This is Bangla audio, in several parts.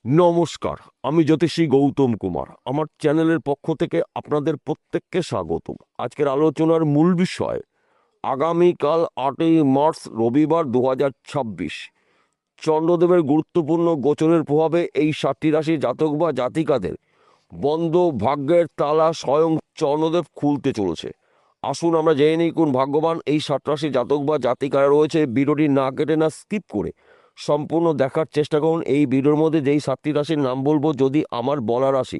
নমস্কার, আমি জ্যোতিষী গৌতম কুমার। আমার চ্যানেলের পক্ষ থেকে আপনাদের প্রত্যেককে স্বাগতম। আজকের আলোচনার মূল বিষয় আগামীকাল 8ই মার্চ রবিবার 2026 চন্দ্রদেবের গুরুত্বপূর্ণ গোচরের প্রভাবে এই 7টি রাশি জাতক বা জাতিকাদের বন্ধ ভাগ্যের তালা স্বয়ং চন্দ্রদেব খুলতে চলেছে। আসুন আমরা জেনে নিই কোন ভাগ্যবান এই 7 রাশি জাতক বা জাতিকারা রয়েছে। ভিডিওটি না কেটে না স্কিপ করে সম্পূর্ণ দেখার চেষ্টা করুন। এই ভিডিওর মধ্যে যেই 7টি রাশির নাম বলবো, যদি আমার বলা রাশি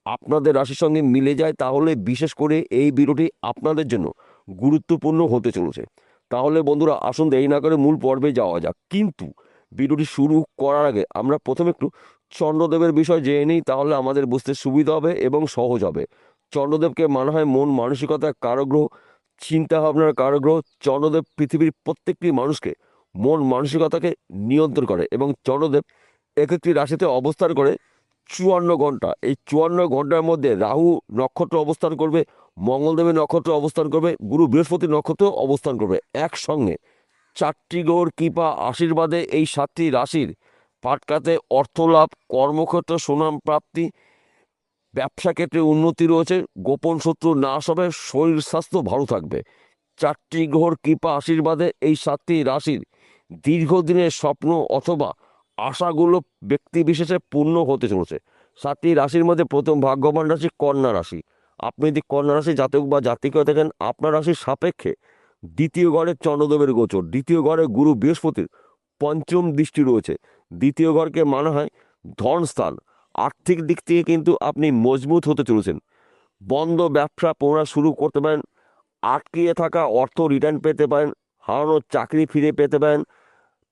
আপনাদের রাশির সঙ্গে মিলে যায় তাহলে বিশেষ করে এই ভিডিওটি আপনাদের জন্য গুরুত্বপূর্ণ হতে চলেছে। তাহলে বন্ধুরা আসুন দেরি না করে মূল পর্বে যাওয়া যাক। কিন্তু ভিডিওটি শুরু করার আগে আমরা প্রথমে একটু চন্দ্রদেবের বিষয় জেনে নিই, তাহলে আমাদের বুঝতে সুবিধা হবে এবং সহজ হবে। চন্দ্রদেবকে মানা হয় মন মানসিকতার কারগ্রহ, চিন্তা ভাবনার কারগ্রহ। চন্দ্রদেব পৃথিবীর প্রত্যেকটি মানুষকে মন মানসিকতাকে নিয়ন্ত্রণ করে এবং চন্দ্রদেব এক একটি রাশিতে অবস্থান করে 54 ঘন্টা। এই 54 ঘন্টার মধ্যে রাহু নক্ষত্র অবস্থান করবে, মঙ্গলদেবের নক্ষত্র অবস্থান করবে, গুরু বৃহস্পতি নক্ষত্র অবস্থান করবে। একসঙ্গে 4টি গ্রহর কৃপা আশীর্বাদে এই 7টি রাশির পাটকাতে অর্থলাভ, কর্মক্ষেত্রে সুনাম প্রাপ্তি, ব্যবসা ক্ষেত্রে উন্নতি রয়েছে, গোপন শত্রু নাশ হবে, শরীর স্বাস্থ্য ভালো থাকবে। 4টি গ্রহর কৃপা আশীর্বাদে এই 7টি রাশির দীর্ঘদিনের স্বপ্ন অথবা আশাগুলো ব্যক্তি বিশেষে পূর্ণ হতে চলেছে। 7টি রাশির মধ্যে প্রথম ভাগ্যবান রাশি কন্যা রাশি। আপনি যদি কন্যা রাশি জাতক বা জাতিকা থাকেন, আপনার রাশির সাপেক্ষে দ্বিতীয় ঘরে চন্দ্রদেবের গোচর, দ্বিতীয় ঘরে গুরু বৃহস্পতির পঞ্চম দৃষ্টি রয়েছে। দ্বিতীয় ঘরকে মানা হয় ধন স্থান। আর্থিক দিক থেকে কিন্তু আপনি মজবুত হতে চলেছেন। বন্ধ ব্যবসা পুনরায় শুরু করতে পারেন, আটকিয়ে থাকা অর্থ রিটার্ন পেতে পারেন, হারানো চাকরি ফিরে পেতে পারেন,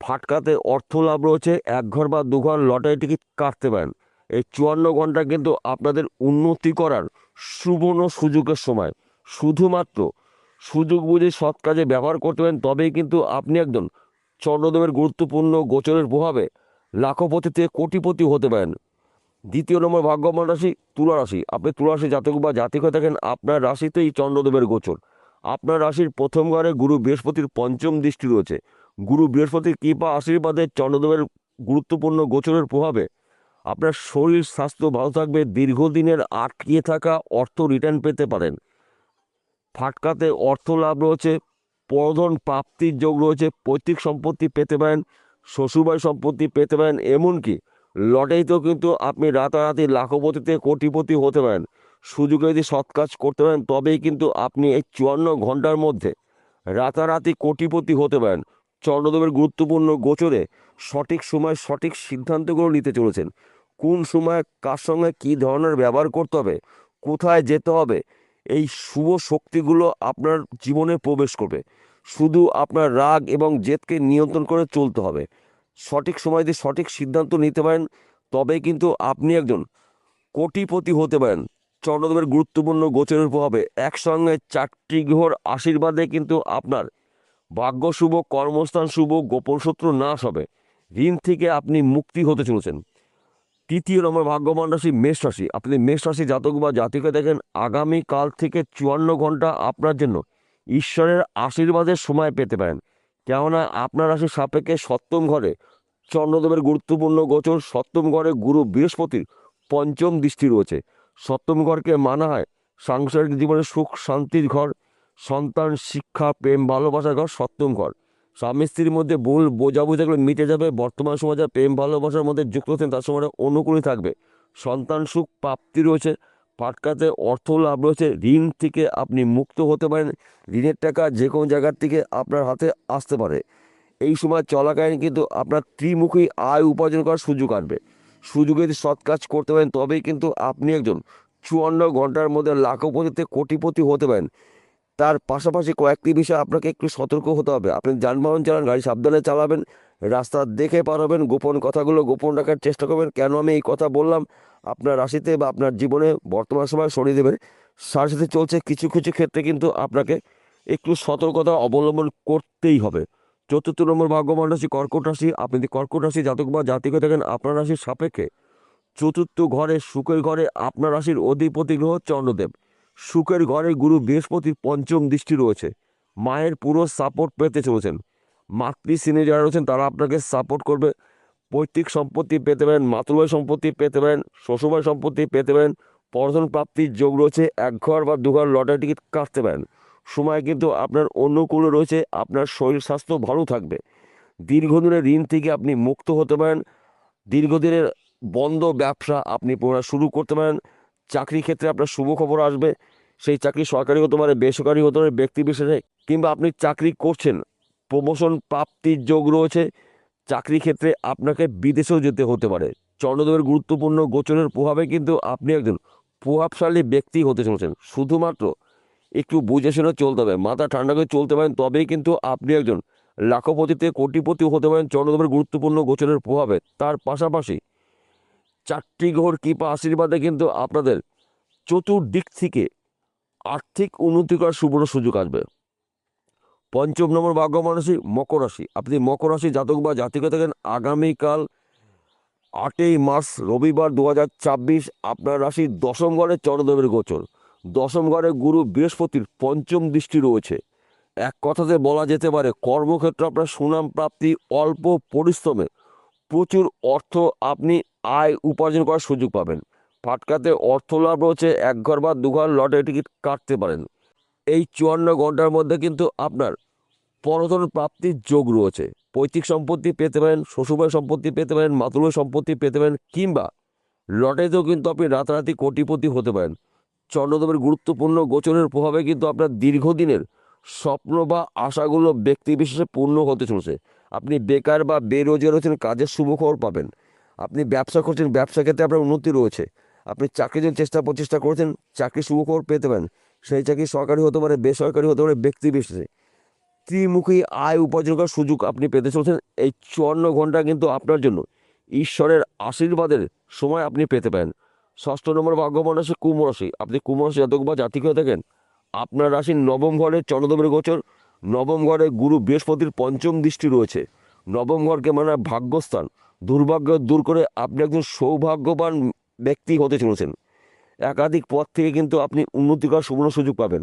ফাটকাতে অর্থ লাভ রয়েছে, 1 ঘর বা 2 ঘর লটারি টিকিট কাটতে পারেন। এই 54 ঘন্টা কিন্তু আপনাদের উন্নতি করার সুবর্ণ সুযোগের সময়। শুধুমাত্র সুযোগ বুঝে সৎ কাজে ব্যবহার করতে পারেন, তবেই কিন্তু আপনি একজন চন্দ্রদেবের গুরুত্বপূর্ণ গোচরের প্রভাবে লাখপতি থেকে কোটিপতি হতে পারেন। দ্বিতীয় নম্বর ভাগ্যবান রাশি তুলা রাশি। আপনি তুলা রাশি জাতক বা জাতিক হয়ে থাকেন, আপনার রাশিতেই চন্দ্রদেবের গোচর। আপনার রাশির প্রথম ঘরে গুরু বৃহস্পতির পঞ্চম দৃষ্টি রয়েছে। গুরু বৃহস্পতির কৃপা আশীর্বাদে চন্দ্রদেবের গুরুত্বপূর্ণ গোচরের প্রভাবে আপনার শরীর স্বাস্থ্য ভালো থাকবে। দীর্ঘদিনের আটকিয়ে থাকা অর্থ রিটার্ন পেতে পারেন। ফাটকাতে অর্থ লাভ রয়েছে, পরধন প্রাপ্তির যোগ রয়েছে, পৈতৃক সম্পত্তি পেতে পারেন, শ্বশুরবাড়ি সম্পত্তি পেতে পারেন। এমনকি লটারিতেও কিন্তু আপনি রাতারাতি লাখপতিতে কোটিপতি হতে পারেন। সুযোগে যদি সৎ কাজ করতে পারেন তবেই কিন্তু আপনি এই 54 ঘন্টার মধ্যে রাতারাতি কোটিপতি হতে পারেন। চন্দ্রদেবের গুরুত্বপূর্ণ গোচরে সঠিক সময় সঠিক সিদ্ধান্তগুলো নিতে চলেছেন। কোন সময় কার সঙ্গে কী ধরনের ব্যবহার করতে হবে, কোথায় যেতে হবে, এই শুভ শক্তিগুলো আপনার জীবনে প্রবেশ করবে। শুধু আপনার রাগ এবং জেদকে নিয়ন্ত্রণ করে চলতে হবে। সঠিক সময় দিয়ে সঠিক সিদ্ধান্ত নিতে পারেন তবে কিন্তু আপনি একজন কোটিপতি হতে পারেন। চন্দ্রদেবের গুরুত্বপূর্ণ গোচরের প্রভাবে একসঙ্গে 4টি গ্রহর আশীর্বাদে কিন্তু আপনার ভাগ্য শুভ, কর্মস্থান শুভ, গোপন শত্রু নাশ হবে, ঋণ থেকে আপনি মুক্তি হতে চলেছেন। তৃতীয় নম্বর ভাগ্যবান রাশি মেষ রাশি। আপনি মেষ রাশি জাতক বা জাতিকে দেখেন, আগামীকাল থেকে 54 ঘন্টা আপনার জন্য ঈশ্বরের আশীর্বাদের সময় পেতে পারেন। কেননা আপনার রাশির সাপেক্ষে সপ্তম ঘরে চন্দ্রদেবের গুরুত্বপূর্ণ গোচর, সপ্তম ঘরে গুরু বৃহস্পতির পঞ্চম দৃষ্টি রয়েছে। সপ্তম ঘরকে মানা হয় সাংসারিক জীবনে সুখ শান্তির ঘর, সন্তান শিক্ষা প্রেম ভালোবাসার ঘর। সপ্তম ঘর স্বামী স্ত্রীর মধ্যে ভুল বোঝাবুঝিগুলো মিটে যাবে। বর্তমান সমাজে প্রেম ভালোবাসার মধ্যে যুক্ত হচ্ছেন তার সময় অনুকূলই থাকবে। সন্তান সুখ প্রাপ্তি রয়েছে, ফাটকাতে অর্থ লাভ রয়েছে, ঋণ থেকে আপনি মুক্ত হতে পারেন। ঋণের টাকা যে কোনো জায়গার থেকে আপনার হাতে আসতে পারে। এই সময় চলাকালীন কিন্তু আপনার ত্রিমুখী আয় উপার্জন করার সুযোগ আসবে। সুযোগে যদি সৎ কাজ করতে পারেন তবেই কিন্তু আপনি একজন 54 ঘন্টার মধ্যে লাখপতিতে কোটিপতি হতে পারেন। তার পাশাপাশি কয়েকটি বিষয় আপনাকে একটু সতর্ক হতে হবে। আপনি যানবাহন চালান, গাড়ি সাবধানে চালাবেন, রাস্তা দেখে পার হবেন, গোপন কথাগুলো গোপন রাখার চেষ্টা করবেন। কেন আমি এই কথা বললাম, আপনার রাশিতে বা আপনার জীবনে বর্তমান সময় শনিদেবের সাথে চলছে, কিছু কিছু ক্ষেত্রে কিন্তু আপনাকে একটু সতর্কতা অবলম্বন করতেই হবে। চতুর্থ নম্বর ভাগ্যবান রাশি কর্কট রাশি। আপনি যদি কর্কট রাশি জাতক বা জাতিক হয়ে থাকেন, আপনার রাশির সাপেক্ষে চতুর্থ ঘরে সুখের ঘরে আপনার রাশির অধিপতি গ্রহ চন্দ্রদেব। সুখের ঘরে গুরু বৃহস্পতির পঞ্চম দৃষ্টি রয়েছে। মায়ের পুরো সাপোর্ট পেতে চলেছেন। মাতৃশ্রেণী যারা রয়েছেন তারা আপনাকে সাপোর্ট করবে। পৈতৃক সম্পত্তি পেতে পারেন, মাতৃভাই সম্পত্তি পেতে পারেন, শ্বশুরবাড়ি সম্পত্তি পেতে পারেন, পড়াশোনা প্রাপ্তির যোগ রয়েছে, এক ঘর বা দু ঘর লটারি টিকিট কাটতে পারেন। সময় কিন্তু আপনার অনুকূলে রয়েছে, আপনার শরীর স্বাস্থ্য ভালো থাকবে। দীর্ঘদিনের ঋণ থেকে আপনি মুক্ত হতে পারেন। দীর্ঘদিনের বন্ধ ব্যবসা আপনি পুনরায় শুরু করতে পারেন। চাকরি ক্ষেত্রে আপনার শুভ খবর আসবে। সেই চাকরি সরকারি হতে পারে, বেসরকারি হতে পারে, ব্যক্তি বিশেষে, কিংবা আপনি চাকরি করছেন, প্রমোশন প্রাপ্তির যোগ রয়েছে। চাকরি ক্ষেত্রে আপনাকে বিদেশেও যেতে হতে পারে। চন্দ্রদেবের গুরুত্বপূর্ণ গোচরের প্রভাবে কিন্তু আপনি একজন প্রভাবশালী ব্যক্তি হতে চলেছেন। শুধুমাত্র একটু বুঝে শুনে চলতে হবে, মাথা ঠান্ডা করে চলতে পারেন, তবেই কিন্তু আপনি একজন লাখপতিতে কোটিপতি হতে পারেন চন্দ্রদেবের গুরুত্বপূর্ণ গোচরের প্রভাবে। তার পাশাপাশি 4টি গ্রহর কৃপা আশীর্বাদে কিন্তু আপনাদের চতুর্দিক থেকে আর্থিক উন্নতি করার সুবর্ণ সুযোগ আসবে। 5ম নম্বর ভাগ্যবান রাশি মকর রাশি। আপনি মকর রাশি জাতক বা জাতিকা থাকেন, আগামীকাল 8ই মার্চ রবিবার 2024 আপনার রাশির 10ম ঘরে চন্দ্রদেবের গোচর। 10ম ঘরে গুরু বৃহস্পতির 5ম দৃষ্টি রয়েছে। এক কথাতে বলা যেতে পারে কর্মক্ষেত্রে আপনার সুনাম প্রাপ্তি, অল্প পরিশ্রমে প্রচুর অর্থ আপনি আয় উপার্জন করার সুযোগ পাবেন। ফাটকাতে অর্থ লাভ রয়েছে, এক ঘর বা দু ঘর লটারি টিকিট কাটতে পারেন। এই 54 ঘন্টার মধ্যে কিন্তু আপনার পরধন প্রাপ্তির যোগ রয়েছে। পৈতৃক সম্পত্তি পেতে পারেন, শ্বশুরবাড়ি সম্পত্তি পেতে পারেন, মাতৃভাই সম্পত্তি পেতে পারেন, কিংবা লটারিতেও কিন্তু আপনি রাতারাতি কোটিপতি হতে পারেন। চন্দ্রদেবের গুরুত্বপূর্ণ গোচরের প্রভাবে কিন্তু আপনার দীর্ঘদিনের স্বপ্ন বা আশাগুলো ব্যক্তি বিশেষে পূর্ণ হতে চলেছে। আপনি বেকার বা বেরোজগার হচ্ছেন, কাজের শুভ খবর পাবেন। আপনি ব্যবসা করছেন, ব্যবসা ক্ষেত্রে আপনার উন্নতি রয়েছে। আপনি চাকরির জন্য প্রচেষ্টা করছেন, চাকরির শুভ খবর পেতে পারেন। সেই চাকরি সরকারি হতে পারে, বেসরকারি হতে পারে, ব্যক্তি বিশেষে ত্রিমুখী আয় উপার্জন করার সুযোগ আপনি পেতে চলছেন। এই 54 ঘন্টা কিন্তু আপনার জন্য ঈশ্বরের আশীর্বাদের সময় আপনি পেতে পারেন। 6ষ্ঠ নম্বর ভাগ্যবান রাশি কুম্ভ রাশি। আপনি কুম্ভ রাশি জাতক বা জাতিক হয়ে থাকেন, আপনার রাশির 9ম ঘরে চন্দ্রদেবের গোচর। 9ম ঘরে গুরু বৃহস্পতির 5ম দৃষ্টি রয়েছে। 9ম ঘরকে মানে ভাগ্যস্থান। দুর্ভাগ্য দূর করে আপনি একজন সৌভাগ্যবান ব্যক্তি হতে চলেছেন। একাধিক পথ থেকে কিন্তু আপনি উন্নতি করার সুবর্ণ সুযোগ পাবেন।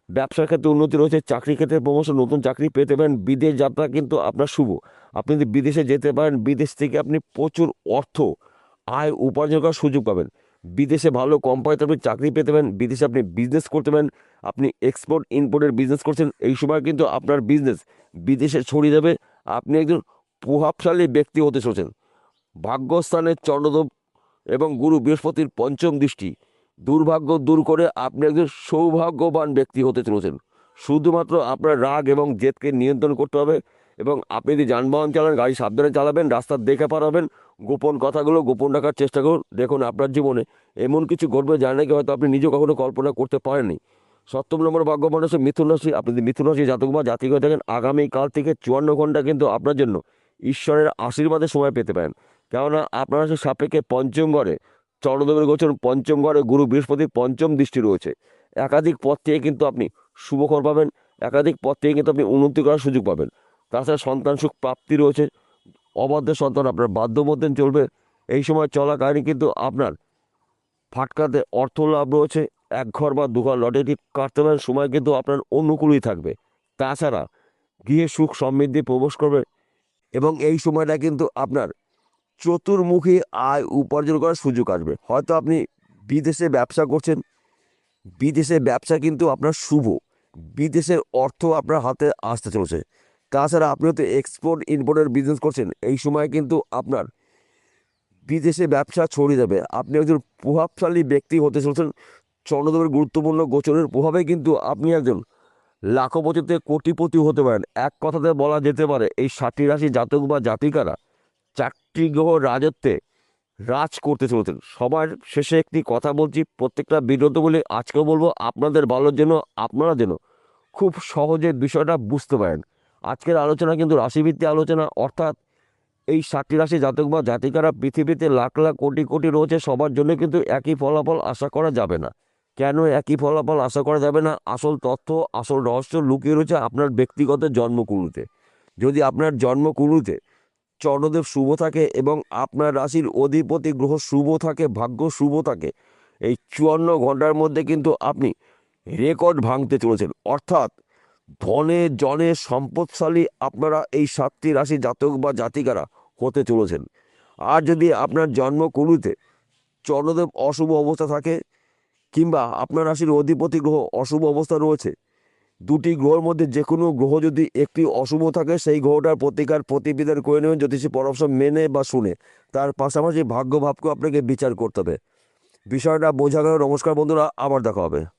ব্যবসার ক্ষেত্রে উন্নতি রয়েছে, চাকরি ক্ষেত্রে প্রমোশন, নতুন চাকরি পেতে পারেন। বিদেশ যাত্রা কিন্তু আপনার শুভ। আপনি যদি বিদেশে যেতে পারেন, বিদেশ থেকে আপনি প্রচুর অর্থ আয় উপার্জন করার সুযোগ পাবেন। বিদেশে ভালো কোম্পানিতে আপনি চাকরি পেতে পারেন, বিদেশে আপনি বিজনেস করতে পারেন। আপনি এক্সপোর্ট ইম্পোর্টের বিজনেস করছেন, এই সময় কিন্তু আপনার বিজনেস বিদেশে ছড়িয়ে যাবে। আপনি একজন প্রভাবশালী ব্যক্তি হতে চলেছেন। ভাগ্যস্থানে চন্দ্রদেব এবং গুরু বৃহস্পতির 5ম দৃষ্টি দুর্ভাগ্য দূর করে আপনি একজন সৌভাগ্যবান ব্যক্তি হতে চলেছেন। শুধুমাত্র আপনার রাগ এবং জেদকে নিয়ন্ত্রণ করতে হবে, এবং আপনি যদি যানবাহন চালান, গাড়ি সাবধানে চালাবেন, রাস্তা দেখে পারাবেন। গোপন কথাগুলো গোপন রাখার চেষ্টা করুন। দেখুন আপনার জীবনে এমন কিছু ঘটবে যা নাকি হয়তো আপনি নিজেও কখনো কল্পনা করতে পারেননি। 7ম নম্বর ভাগ্যবান রাশি মিথুন রাশি। আপনি যদি মিথুন রাশি জাতক বা জাতিক হয়ে থাকেন, আগামীকাল থেকে 54 ঘন্টা কিন্তু আপনার জন্য ঈশ্বরের আশীর্বাদের সময় পেতে পারেন। কেননা আপনার রাশির সাপেক্ষে 5ম ঘরে চন্দ্রদেবের গোচর, 5ম ঘরে গুরু বৃহস্পতির 5ম দৃষ্টি রয়েছে। একাধিক পথ থেকে কিন্তু আপনি শুভকর পাবেন। একাধিক পথ থেকে কিন্তু আপনি উন্নতি করার সুযোগ পাবেন। তাছাড়া সন্তান সুখ প্রাপ্তি রয়েছে। অবাধ্য সন্তান আপনার বাধ্য মধ্যে চলবে। এই সময় চলাকালীন কিন্তু আপনার ফাটকাতে অর্থ লাভ রয়েছে। এক ঘর বা দু ঘর লটারি কাটতে পারেন, সময় কিন্তু আপনার অনুকূলই থাকবে। তাছাড়া গৃহে সুখ সমৃদ্ধি প্রবেশ করবে, এবং এই সময়টা কিন্তু আপনার চতুর্মুখী আয় উপার্জন করার সুযোগ আসবে। হয়তো আপনি বিদেশে ব্যবসা করছেন, বিদেশে ব্যবসা কিন্তু আপনার শুভ। বিদেশের অর্থ আপনার হাতে আসতে চলেছে। তাছাড়া আপনি হয়তো এক্সপোর্ট ইম্পোর্টের বিজনেস করছেন, এই সময় কিন্তু আপনার বিদেশে ব্যবসা ছড়িয়ে যাবে। আপনি একজন প্রভাবশালী ব্যক্তি হতে চলেছেন। চন্দ্রদেবের গুরুত্বপূর্ণ গোচরের প্রভাবে কিন্তু আপনি একজন লাখপতিতে কোটিপতি হতে পারেন। এক কথাতে বলা যেতে পারে এই 7টি রাশি জাতক বা জাতিকারা 4টি গ্রহ রাজত্বে রাজ করতে চলেছেন। সবার শেষে একটি কথা বলছি, প্রত্যেকটা বিরত বলে আজকেও বলবো, আপনাদের ভালোর জন্য আপনারা যেন খুব সহজে বিষয়টা বুঝতে পারেন। আজকের আলোচনা কিন্তু রাশিভিত্তিক আলোচনা, অর্থাৎ এই 7টি রাশি জাতক বা জাতিকারা পৃথিবীতে লাখ লাখ কোটি কোটি রয়েছে, সবার জন্য কিন্তু একই ফলাফল আশা করা যাবে না। কেন একই ফলাফল আশা করা যাবে না? আসল তথ্য, আসল রহস্য লুকিয়ে রয়েছে আপনার ব্যক্তিগত জন্মকুণ্ডলিতে। যদি আপনার জন্মকুণ্ডলিতে চন্দ্রদেব শুভ থাকে এবং আপনার রাশির অধিপতি গ্রহ শুভ থাকে, ভাগ্য শুভ থাকে, এই 54 ঘন্টার মধ্যে কিন্তু আপনি রেকর্ড ভাঙতে চলেছেন। অর্থাৎ ধনে জনে সম্পদশালী আপনারা এই 7টি রাশি জাতক বা জাতিকারা হতে চলেছেন। আর যদি আপনার জন্মকুণ্ডলিতে চন্দ্রদেব অশুভ অবস্থা থাকে কিংবা আপনার রাশির অধিপতি গ্রহ অশুভ অবস্থা রয়েছে, দুটি গ্রহের মধ্যে যে কোনো গ্রহ যদি একটি অশুভ থাকে সেই গ্রহটার প্রতিকার প্রতিবিধান করে নেবেন জ্যোতিষী পরামর্শ মেনে বা শুনে। তার পাশাপাশি ভাগ্য ভাবকেও আপনাকে বিচার করতে হবে। বিষয়টা বোঝা গেল। নমস্কার বন্ধুরা, আবার দেখা হবে।